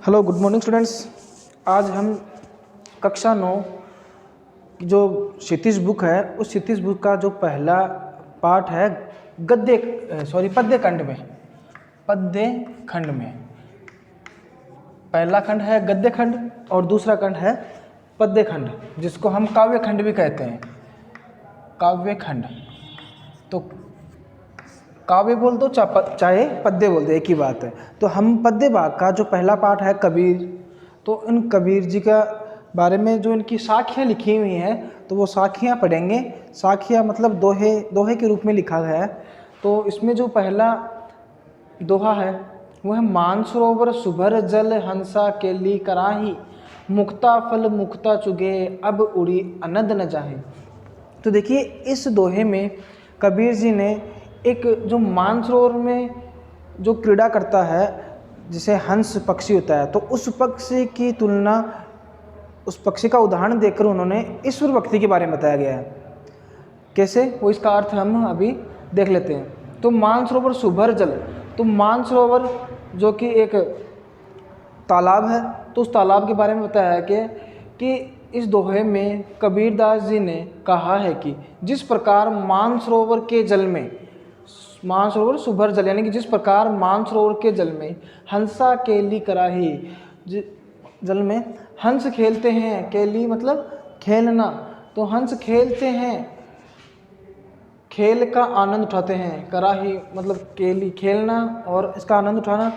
Hello good morning students. आज हम कक्षा 9 की जो क्षितिज बुक है उस क्षितिज बुक का जो पहला पार्ट है पद्य खंड में पहला खंड है गद्य खंड और दूसरा खंड है पद्य खंड, जिसको हम काव्य खंड भी कहते हैं। काव्य खंड तो काव्य बोल दो चाहे पद्य बोल दो, एक ही बात है। तो हम पद्य भाग का जो पहला पाठ है कबीर, तो इन कबीर जी का बारे में जो इनकी साखियाँ लिखी हुई हैं तो वो साखियाँ पढ़ेंगे। साखियाँ मतलब दोहे के रूप में लिखा गया है। तो इसमें जो पहला दोहा है वो है मानसरोवर सुभर जल हंसा केली कराही, मुक्ता फल मुक्ता चुगे अब उड़ी अनंद न जाहे। तो देखिए इस दोहे में कबीर जी ने एक जो मानसरोवर में जो क्रीड़ा करता है जिसे हंस पक्षी होता है, तो उस पक्षी की तुलना, उस पक्षी का उदाहरण देकर उन्होंने ईश्वर भक्ति के बारे में बताया गया है। कैसे, वो इसका अर्थ हम अभी देख लेते हैं। तो मानसरोवर सुभर जल, तो मानसरोवर जो कि एक तालाब है, तो उस तालाब के बारे में बताया है कि इस दोहे में कबीरदास जी ने कहा है कि जिस प्रकार मानसरोवर के जल में, मानसरोवर सुभर जल यानी कि जिस प्रकार मानसरोवर के जल में हंसा केली कराही, जल में हंस खेलते हैं, केली मतलब खेलना, तो हंस खेलते हैं, खेल का आनंद उठाते हैं, कराही मतलब केली खेलना और इसका आनंद उठाना।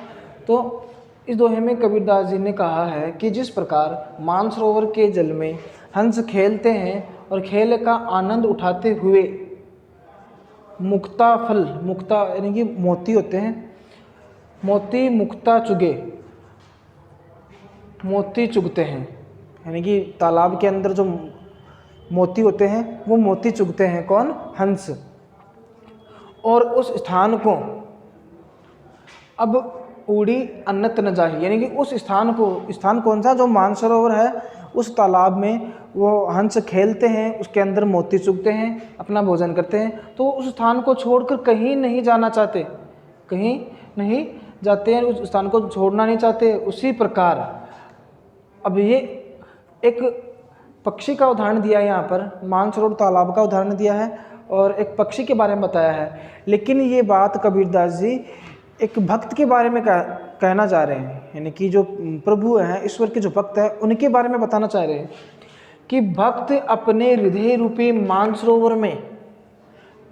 तो इस दोहे में कबीरदास जी ने कहा है कि जिस प्रकार मानसरोवर के जल में हंस खेलते हैं और खेल का आनंद उठाते हुए मुक्ता फल, मुक्ता यानी कि मोती होते हैं, मोती मुक्ता चुगे, मोती चुगते हैं, यानी कि तालाब के अंदर जो मोती होते हैं वो मोती चुगते हैं। कौन? हंस। और उस स्थान को अब उड़ी अन्नत न जाही, यानी कि उस स्थान को, स्थान कौन सा? जो मानसरोवर है, उस तालाब में वो हंस खेलते हैं, उसके अंदर मोती चुगते हैं, अपना भोजन करते हैं। तो उस स्थान को छोड़कर कहीं नहीं जाना चाहते, कहीं नहीं जाते हैं, उस स्थान को छोड़ना नहीं चाहते। उसी प्रकार अब ये एक पक्षी का उदाहरण दिया है, यहाँ पर मानसरोवर तालाब का उदाहरण दिया है और एक पक्षी के बारे में बताया है। लेकिन ये बात कबीरदास जी एक भक्त के बारे में कहना चाह रहे हैं, यानी कि जो प्रभु हैं, ईश्वर के जो भक्त हैं, उनके बारे में बताना चाह रहे हैं कि भक्त अपने हृदय रूपी मानसरोवर में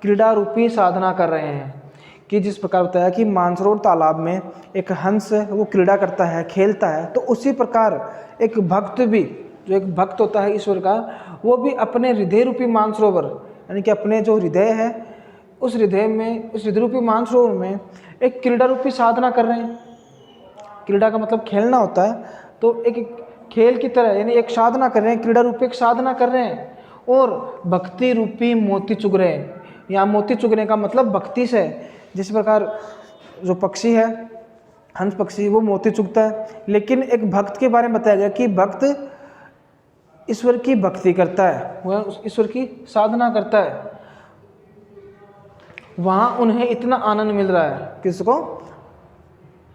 क्रीड़ा रूपी साधना कर रहे हैं। कि जिस प्रकार बताया कि मानसरोवर तालाब में एक हंस वो क्रीड़ा करता है, खेलता है, तो उसी प्रकार एक भक्त भी, जो एक भक्त होता है ईश्वर का, वो भी अपने हृदय रूपी मानसरोवर यानी कि अपने जो हृदय है उस हृदय में, उस हृदय रूपी मानसरोवर में एक क्रीड़ा रूपी साधना कर रहे हैं। क्रीड़ा का मतलब खेलना होता है, तो एक खेल की तरह यानी एक साधना कर रहे हैं, क्रीड़ा रूपी एक साधना कर रहे हैं और भक्ति रूपी मोती चुग रहे हैं। यहाँ मोती चुगने का मतलब भक्ति से, जिस प्रकार जो पक्षी है हंस पक्षी वो मोती चुगता है, लेकिन एक भक्त के बारे में बताया गया कि भक्त ईश्वर की भक्ति करता है, वह ईश्वर की साधना करता है, वहाँ उन्हें इतना आनंद मिल रहा है। किसको?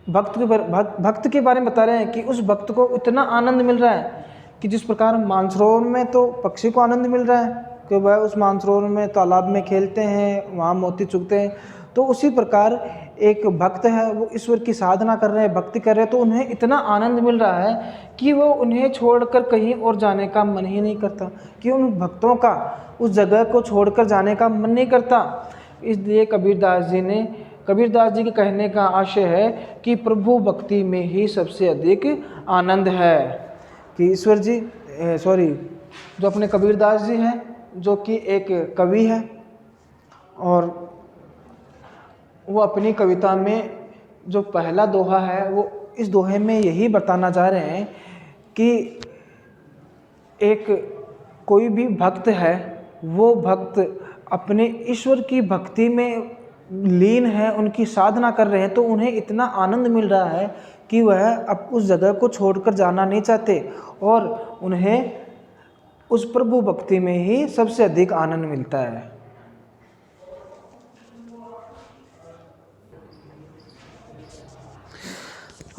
भक्त के बारे में बता रहे हैं कि उस भक्त को इतना आनंद मिल रहा है कि जिस प्रकार मानसरोवर में तो पक्षी को आनंद मिल रहा है कि वह उस मानसरोवर में तालाब में खेलते हैं, वहाँ मोती चुगते हैं, तो उसी प्रकार एक भक्त है वो ईश्वर की साधना कर रहे हैं, भक्ति कर रहे हैं, तो उन्हें इतना आनंद मिल रहा है कि वो उन्हें छोड़कर कहीं और जाने का मन ही नहीं करता, कि उन भक्तों का उस जगह को छोड़कर जाने का मन नहीं करता। इसलिए कबीरदास जी के कहने का आशय है कि प्रभु भक्ति में ही सबसे अधिक आनंद है। कि ईश्वर जी जो अपने कबीरदास जी हैं, जो कि एक कवि है, और वो अपनी कविता में जो पहला दोहा है वो इस दोहे में यही बताना चाह रहे हैं कि एक कोई भी भक्त है, वो भक्त अपने ईश्वर की भक्ति में लीन है, उनकी साधना कर रहे हैं, तो उन्हें इतना आनंद मिल रहा है कि वह अब उस जगह को छोड़कर जाना नहीं चाहते और उन्हें उस प्रभु भक्ति में ही सबसे अधिक आनंद मिलता है।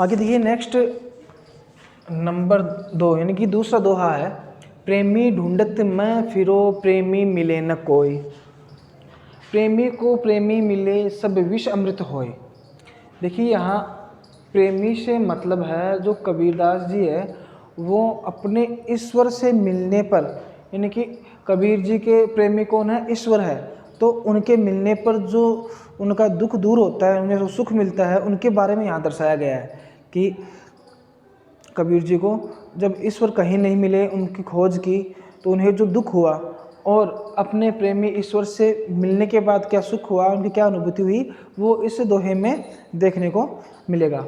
आगे देखिए नेक्स्ट नंबर 2 यानी कि दूसरा दोहा है, प्रेमी ढूंढत मैं फिरो प्रेमी मिले न कोई, प्रेमी को प्रेमी मिले सब विष अमृत होए। देखिए यहाँ प्रेमी से मतलब है जो कबीरदास जी है वो अपने ईश्वर से मिलने पर, यानी कि कबीर जी के प्रेमी कौन है, ईश्वर है, तो उनके मिलने पर जो उनका दुख दूर होता है, उन्हें जो सुख मिलता है, उनके बारे में यहाँ दर्शाया गया है कि कबीर जी को जब ईश्वर कहीं नहीं मिले, उनकी खोज की तो उन्हें जो दुख हुआ और अपने प्रेमी ईश्वर से मिलने के बाद क्या सुख हुआ, उनकी क्या अनुभूति हुई, वो इस दोहे में देखने को मिलेगा।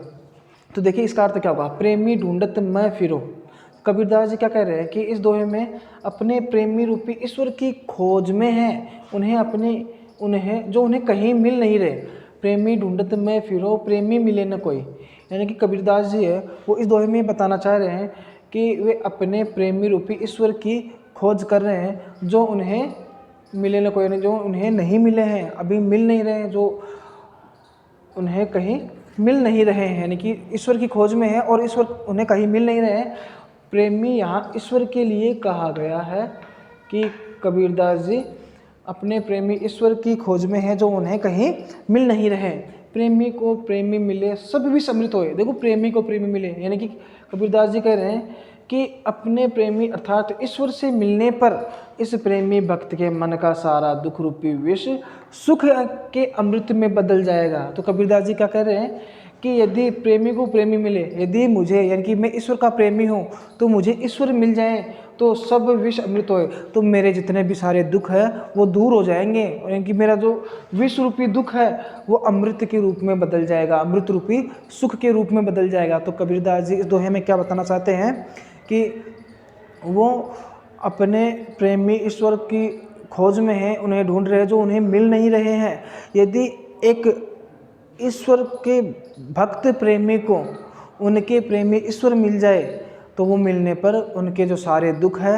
तो देखिए इसका अर्थ क्या होगा, प्रेमी ढूंढत मैं फिरो। कबीरदास जी क्या कह रहे हैं कि इस दोहे में अपने प्रेमी रूपी ईश्वर की खोज में हैं, उन्हें जो उन्हें कहीं मिल नहीं रहे। प्रेमी ढूंढत मैं फिरो प्रेमी मिले न कोई, यानी कि कबीरदास जी है वो इस दोहे में बताना चाह रहे हैं कि वे अपने प्रेमी रूपी ईश्वर की खोज कर रहे हैं जो उन्हें मिले न कोई, जो उन्हें नहीं मिले हैं, अभी मिल नहीं रहे हैं, जो उन्हें कहीं मिल नहीं रहे हैं, यानी कि ईश्वर की खोज में है और ईश्वर उन्हें कहीं मिल नहीं रहे हैं। प्रेमी यहाँ ईश्वर के लिए कहा गया है कि कबीरदास जी अपने प्रेमी ईश्वर की खोज में है जो उन्हें कहीं मिल नहीं रहे। प्रेमी को प्रेमी मिले सब विष अमृत होए। देखो प्रेमी को प्रेमी मिले, यानी कि कबीरदास जी कह रहे हैं कि अपने प्रेमी अर्थात ईश्वर से मिलने पर इस प्रेमी भक्त के मन का सारा दुख रूपी विष सुख के अमृत में बदल जाएगा। तो कबीरदास जी क्या कह रहे हैं कि यदि प्रेमी को प्रेमी मिले, यदि मुझे यानी कि मैं ईश्वर का प्रेमी हूँ तो मुझे ईश्वर मिल जाए तो सब विष अमृत होए, तो मेरे जितने भी सारे दुख है वो दूर हो जाएंगे, और यानी कि मेरा जो विष रूपी दुख है वो अमृत के रूप में बदल जाएगा, अमृत रूपी सुख के रूप में बदल जाएगा। तो कबीरदास जी इस दोहे में क्या बताना चाहते हैं कि वो अपने प्रेमी ईश्वर की खोज में हैं, उन्हें ढूंढ रहे हैं जो उन्हें मिल नहीं रहे हैं। यदि एक ईश्वर के भक्त प्रेमी को उनके प्रेमी ईश्वर मिल जाए तो वो मिलने पर उनके जो सारे दुख है,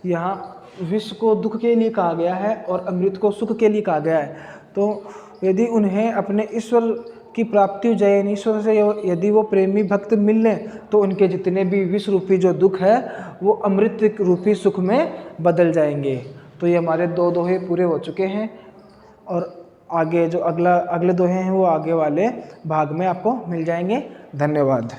यहाँ विष को दुख के लिए कहा गया है और अमृत को सुख के लिए कहा गया है। तो यदि उन्हें अपने ईश्वर की प्राप्ति हो जाए, ईश्वर से यदि वो प्रेमी भक्त मिल लें तो उनके जितने भी विष रूपी जो दुख है वो अमृत रूपी सुख में बदल जाएंगे। तो ये हमारे 2 दोहे पूरे हो चुके हैं और आगे जो अगले दोहे हैं वो आगे वाले भाग में आपको मिल जाएंगे। धन्यवाद।